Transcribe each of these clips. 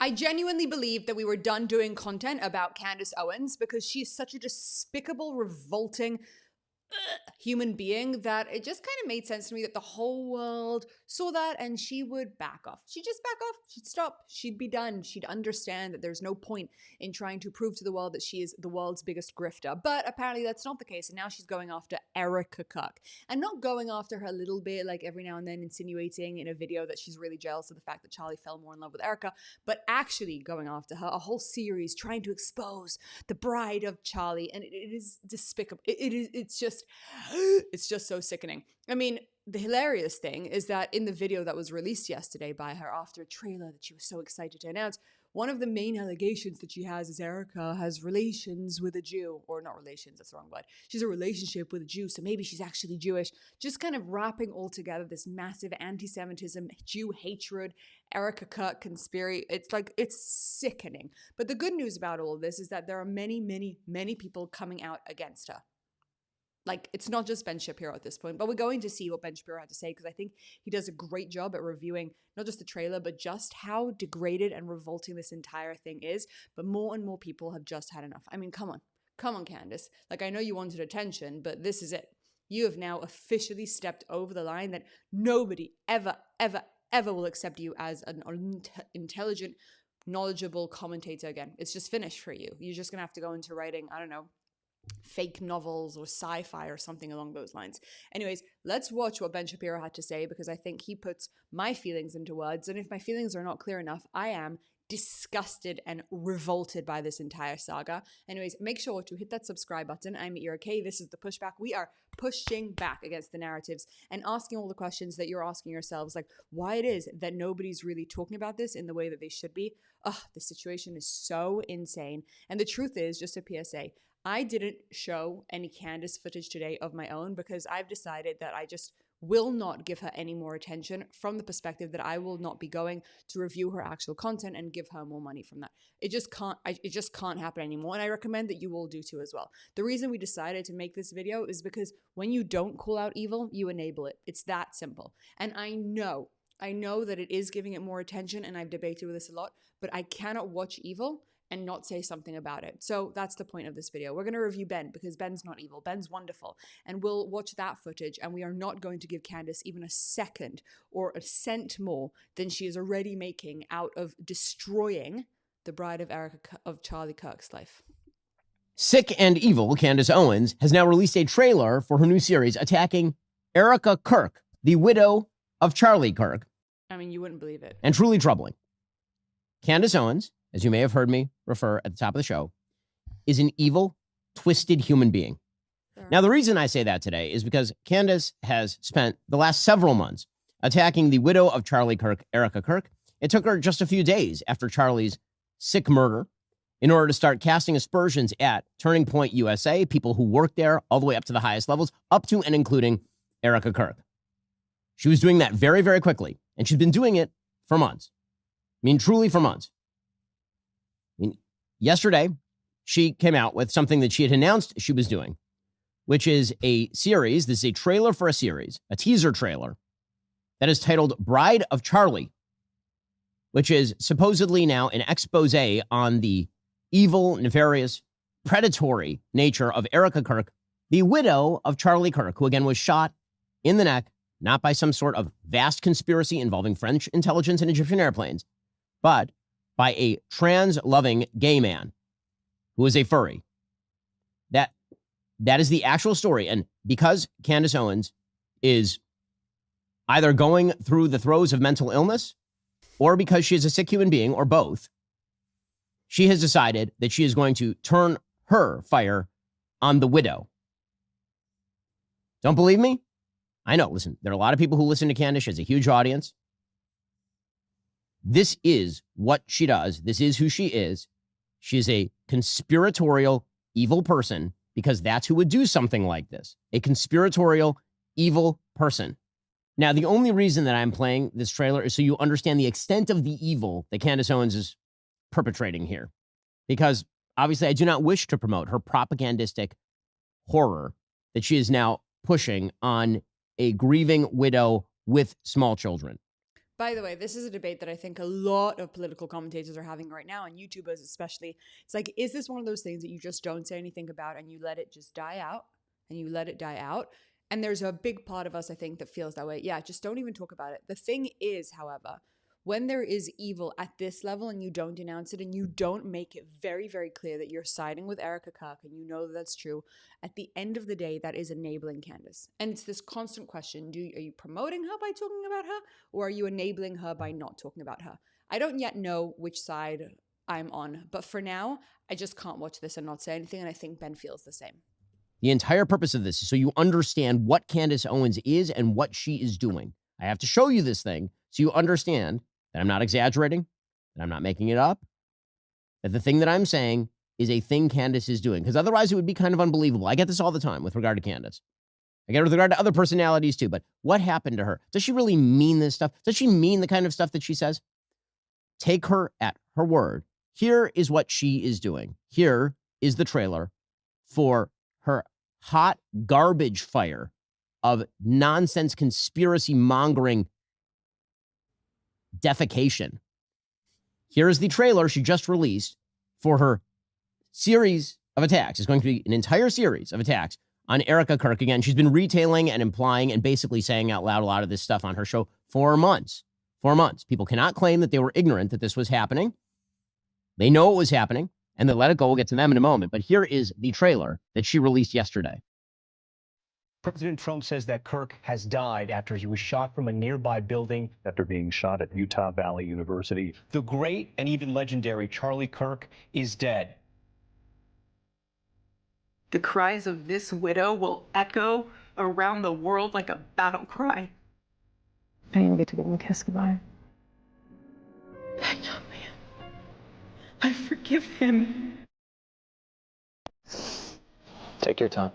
I genuinely believe that we were done doing content about Candace Owens because she's such a despicable, revolting human being that it just kind of made sense to me that the whole world saw that and she would back off. She'd just back off. She'd stop. She'd be done. She'd understand that there's no point in trying to prove to the world that she is the world's biggest grifter. But apparently that's not the case. And now she's going after Meira K. And not going after her a little bit, like every now and then insinuating in a video that she's really jealous of the fact that Charlie fell more in love with Meira, but actually going after her, a whole series trying to expose the bride of Charlie. And it is despicable. It's just so sickening. I mean, the hilarious thing is that in the video that was released yesterday by her after a trailer that she was so excited to announce, one of the main allegations that she has is Meira has relations with a Jew. Or not relations, that's the wrong word. She's a relationship with a Jew, so maybe she's actually Jewish. Just kind of wrapping all together this massive anti-Semitism, Jew hatred, Meira K conspiracy. It's sickening. But the good news about all of this is that there are many, many, many people coming out against her. Like, it's not just Ben Shapiro at this point, but we're going to see what Ben Shapiro had to say because I think he does a great job at reviewing not just the trailer, but just how degraded and revolting this entire thing is. But more and more people have just had enough. I mean, come on, Candace. Like, I know you wanted attention, but this is it. You have now officially stepped over the line that nobody ever, ever, ever will accept you as an intelligent, knowledgeable commentator again. It's just finished for you. You're just going to have to go into writing, I don't know, fake novels or sci-fi or something along those lines. Anyways, let's watch what Ben Shapiro had to say because I think he puts my feelings into words. And if my feelings are not clear enough, I am disgusted and revolted by this entire saga. Anyways, make sure to hit that subscribe button. I'm Meira K. This is the Pushback. We are pushing back against the narratives and asking all the questions that you're asking yourselves, like why it is that nobody's really talking about this in the way that they should be. The situation is so insane. And the truth is, just a PSA, I didn't show any Candace footage today of my own because I've decided that I just will not give her any more attention from the perspective that I will not be going to review her actual content and give her more money from that. It just can't happen anymore. And I recommend that you all do too as well. The reason we decided to make this video is because when you don't call out evil, you enable it. It's that simple. And I know that it is giving it more attention, and I've debated with this a lot, but I cannot watch evil and not say something about it. So that's the point of this video. We're going to review Ben because Ben's not evil. Ben's wonderful. And we'll watch that footage, and we are not going to give Candace even a second or a cent more than she is already making out of destroying the bride of Charlie Kirk's life. Sick and evil Candace Owens has now released a trailer for her new series attacking Meira K, the widow of Charlie Kirk. I mean, you wouldn't believe it. And truly troubling. Candace Owens, as you may have heard me refer at the top of the show, is an evil, twisted human being. Sure. Now, the reason I say that today is because Candace has spent the last several months attacking the widow of Charlie Kirk, Meira K. It took her just a few days after Charlie's sick murder in order to start casting aspersions at Turning Point USA, people who work there all the way up to the highest levels, up to and including Meira K. She was doing that very, very quickly, and she's been doing it for months. I mean, truly for months. I mean, yesterday, she came out with something that she had announced she was doing, which is a series. This is a trailer for a series, a teaser trailer that is titled Bride of Charlie, which is supposedly now an expose on the evil, nefarious, predatory nature of Meira K, the widow of Charlie Kirk, who again was shot in the neck, not by some sort of vast conspiracy involving French intelligence and Egyptian airplanes, but by a trans-loving gay man who is a furry. That is the actual story. And because Candace Owens is either going through the throes of mental illness or because she is a sick human being, or both, she has decided that she is going to turn her fire on the widow. Don't believe me? I know. Listen, there are a lot of people who listen to Candace. She has a huge audience. This is what she does. This is who she is. She is a conspiratorial, evil person because that's who would do something like this. A conspiratorial, evil person. Now, the only reason that I'm playing this trailer is so you understand the extent of the evil that Candace Owens is perpetrating here. Because obviously I do not wish to promote her propagandistic horror that she is now pushing on a grieving widow with small children. By the way, this is a debate that I think a lot of political commentators are having right now, and YouTubers especially. It's like, is this one of those things that you just don't say anything about and you let it just die out? And you let it die out? And there's a big part of us, I think, that feels that way. Yeah, just don't even talk about it. The thing is, however, when there is evil at this level and you don't denounce it and you don't make it very, very clear that you're siding with Erica Kirk and you know that that's true, at the end of the day, that is enabling Candace. And it's this constant question, are you promoting her by talking about her, or are you enabling her by not talking about her? I don't yet know which side I'm on, but for now, I just can't watch this and not say anything, and I think Ben feels the same. The entire purpose of this is so you understand what Candace Owens is and what she is doing. I have to show you this thing so you understand that I'm not exaggerating, that I'm not making it up, that the thing that I'm saying is a thing Candace is doing, because otherwise it would be kind of unbelievable. I get this all the time with regard to Candace. I get it with regard to other personalities too, but what happened to her? Does she really mean this stuff? Does she mean the kind of stuff that she says? Take her at her word. Here is what she is doing. Here is the trailer for her hot garbage fire of nonsense conspiracy mongering defecation. Here's the trailer she just released for her series of attacks. It's going to be an entire series of attacks on Erica Kirk. Again, she's been retailing and implying and basically saying out loud a lot of this stuff on her show for months. 4 months. People cannot claim that they were ignorant that this was happening. They know it was happening, and they let it go. We'll get to them in a moment. But here is the trailer that she released yesterday. President Trump says that Kirk has died after he was shot from a nearby building after being shot at Utah Valley University. The great and even legendary Charlie Kirk is dead. The cries of this widow will echo around the world like a battle cry. I didn't get to give him a kiss goodbye. That young man. I forgive him. Take your time.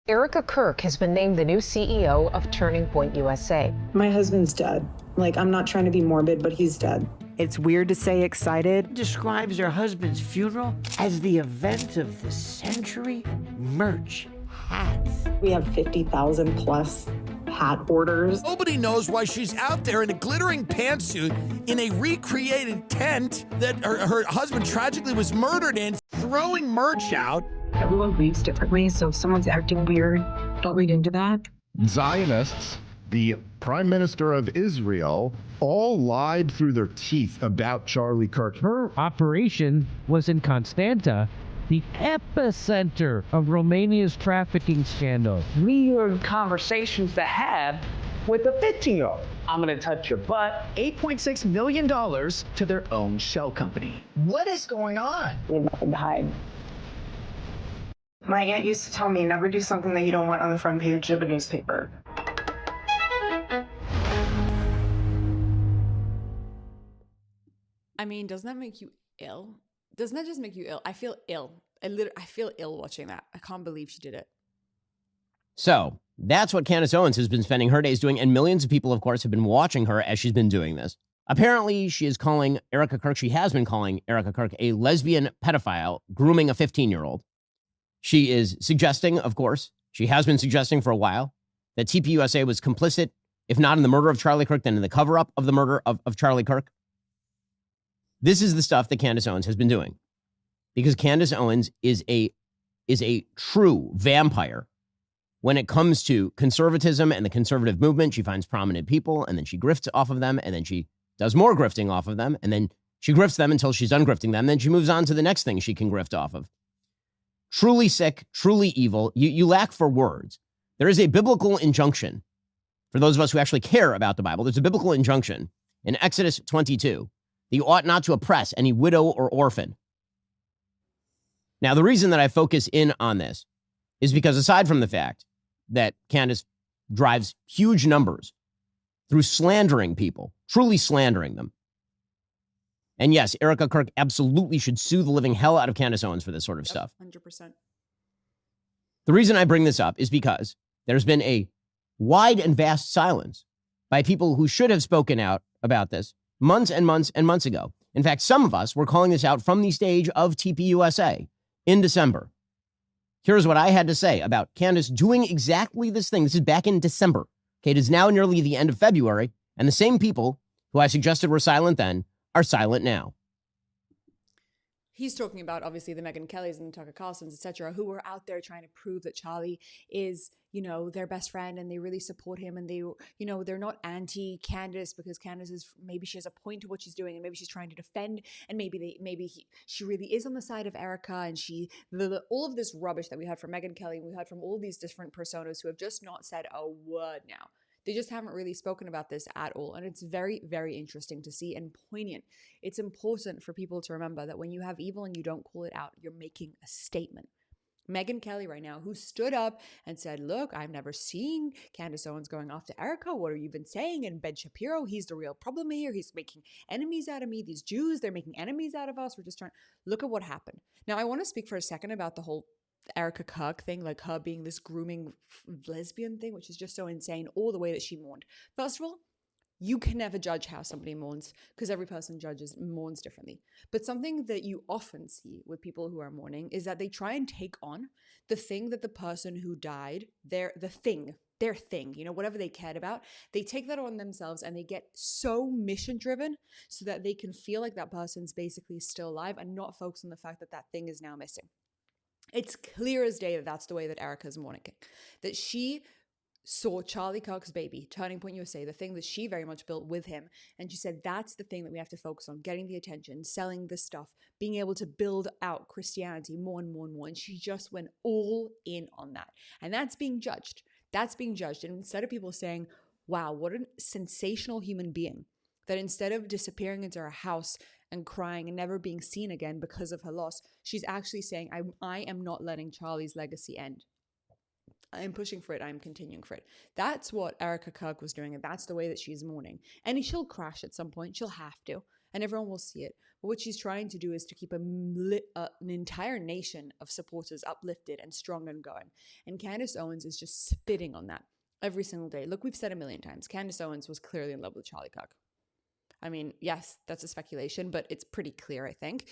Erica Kirk has been named the new CEO of Turning Point USA. My husband's dead. Like, I'm not trying to be morbid, but he's dead. It's weird to say excited. Describes her husband's funeral as the event of the century. Merch, hats. We have 50,000 plus hat orders. Nobody knows why she's out there in a glittering pantsuit in a recreated tent that her husband tragically was murdered in, throwing merch out. Everyone reads differently, so if someone's acting weird, don't read into that. Zionists, the Prime Minister of Israel, all lied through their teeth about Charlie Kirk. Her operation was in Constanta, the epicenter of Romania's trafficking scandal. Weird conversations to have with a 15-year-old. I'm gonna touch your butt. $8.6 million to their own shell company. What is going on? We have nothing to hide. My aunt used to tell me, never do something that you don't want on the front page of a newspaper. I mean, doesn't that make you ill? Doesn't that just make you ill? I feel ill. I feel ill watching that. I can't believe she did it. So that's what Candace Owens has been spending her days doing, and millions of people, of course, have been watching her as she's been doing this. Apparently, she has been calling Erica Kirk a lesbian pedophile, grooming a 15-year-old. She is suggesting, of course, she has been suggesting for a while, that TPUSA was complicit, if not in the murder of Charlie Kirk, then in the cover-up of the murder of Charlie Kirk. This is the stuff that Candace Owens has been doing, because Candace Owens is a true vampire when it comes to conservatism and the conservative movement. She finds prominent people, and then she grifts off of them, and then she does more grifting off of them, and then she grifts them until she's done grifting them. Then she moves on to the next thing she can grift off of. Truly sick, truly evil. You lack for words. There is a biblical injunction for those of us who actually care about the Bible. There's a biblical injunction in Exodus 22 that you ought not to oppress any widow or orphan. Now, the reason that I focus in on this is because aside from the fact that Candace drives huge numbers through slandering people, truly slandering them. And yes, Erica Kirk absolutely should sue the living hell out of Candace Owens for this sort of stuff. 100%. The reason I bring this up is because there's been a wide and vast silence by people who should have spoken out about this months and months and months ago. In fact, some of us were calling this out from the stage of TPUSA in December. Here's what I had to say about Candace doing exactly this thing. This is back in December Kate, is now nearly the end of February, and the same people who I suggested were silent then are silent now. He's talking about, obviously, the Megyn Kellys and the Tucker Carlsons, etc., who were out there trying to prove that Charlie is, their best friend, and they really support him, and they, they're not anti-Candace, because Candace is, maybe she has a point to what she's doing, and maybe she's trying to defend, and she really is on the side of Erica, and all of this rubbish that we heard from Megyn Kelly, and we heard from all these different personas who have just not said a word now. They just haven't really spoken about this at all. And it's very, very interesting to see and poignant. It's important for people to remember that when you have evil and you don't call it out, you're making a statement. Megyn Kelly right now, who stood up and said, look, I've never seen Candace Owens going after Erica. What have you been saying? And Ben Shapiro, he's the real problem here. He's making enemies out of me. These Jews, they're making enemies out of us. We're just trying. Look at what happened. Now, I want to speak for a second about the whole Erica Kirk thing, like her being this grooming lesbian thing, which is just so insane, all the way that she mourned. First of all, you can never judge how somebody mourns, because every person mourns differently. But something that you often see with people who are mourning is that they try and take on the thing that the person who died, their thing, whatever they cared about, they take that on themselves, and they get so mission driven so that they can feel like that person's basically still alive and not focus on the fact that that thing is now missing. It's clear as day that that's the way that Erica's mourning, that she saw Charlie Kirk's baby, Turning Point USA, the thing that she very much built with him. And she said, that's the thing that we have to focus on, getting the attention, selling the stuff, being able to build out Christianity more and more and more. And she just went all in on that. And that's being judged. That's being judged. And instead of people saying, wow, what a sensational human being, that instead of disappearing into her house and crying and never being seen again because of her loss, she's actually saying, I am not letting Charlie's legacy end. I am pushing for it. I am continuing for it. That's what Erica Kirk was doing, and that's the way that she's mourning. And she'll crash at some point. She'll have to, and everyone will see it. But what she's trying to do is to keep an entire nation of supporters uplifted and strong and going. And Candace Owens is just spitting on that every single day. Look, we've said a million times, Candace Owens was clearly in love with Charlie Kirk. I mean, yes, that's a speculation, but it's pretty clear, I think.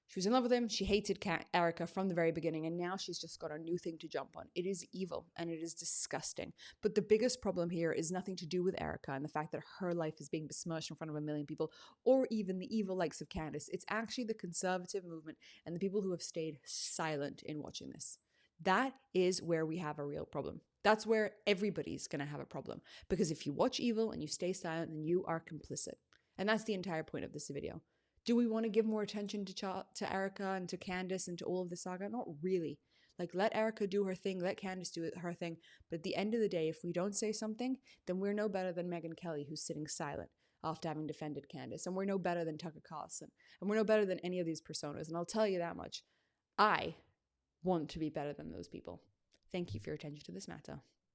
She was in love with him. She hated Erica from the very beginning, and now she's just got a new thing to jump on. It is evil, and it is disgusting. But the biggest problem here is nothing to do with Erica and the fact that her life is being besmirched in front of a million people, or even the evil likes of Candace. It's actually the conservative movement and the people who have stayed silent in watching this. That is where we have a real problem. That's where everybody's going to have a problem. Because if you watch evil and you stay silent, then you are complicit. And that's the entire point of this video. Do we want to give more attention to Erica and to Candace and to all of the saga? Not really. Like, let Erica do her thing, let Candace do her thing. But at the end of the day, if we don't say something, then we're no better than Megyn Kelly, who's sitting silent after having defended Candace. And we're no better than Tucker Carlson. And we're no better than any of these personas. And I'll tell you that much. I want to be better than those people. Thank you for your attention to this matter.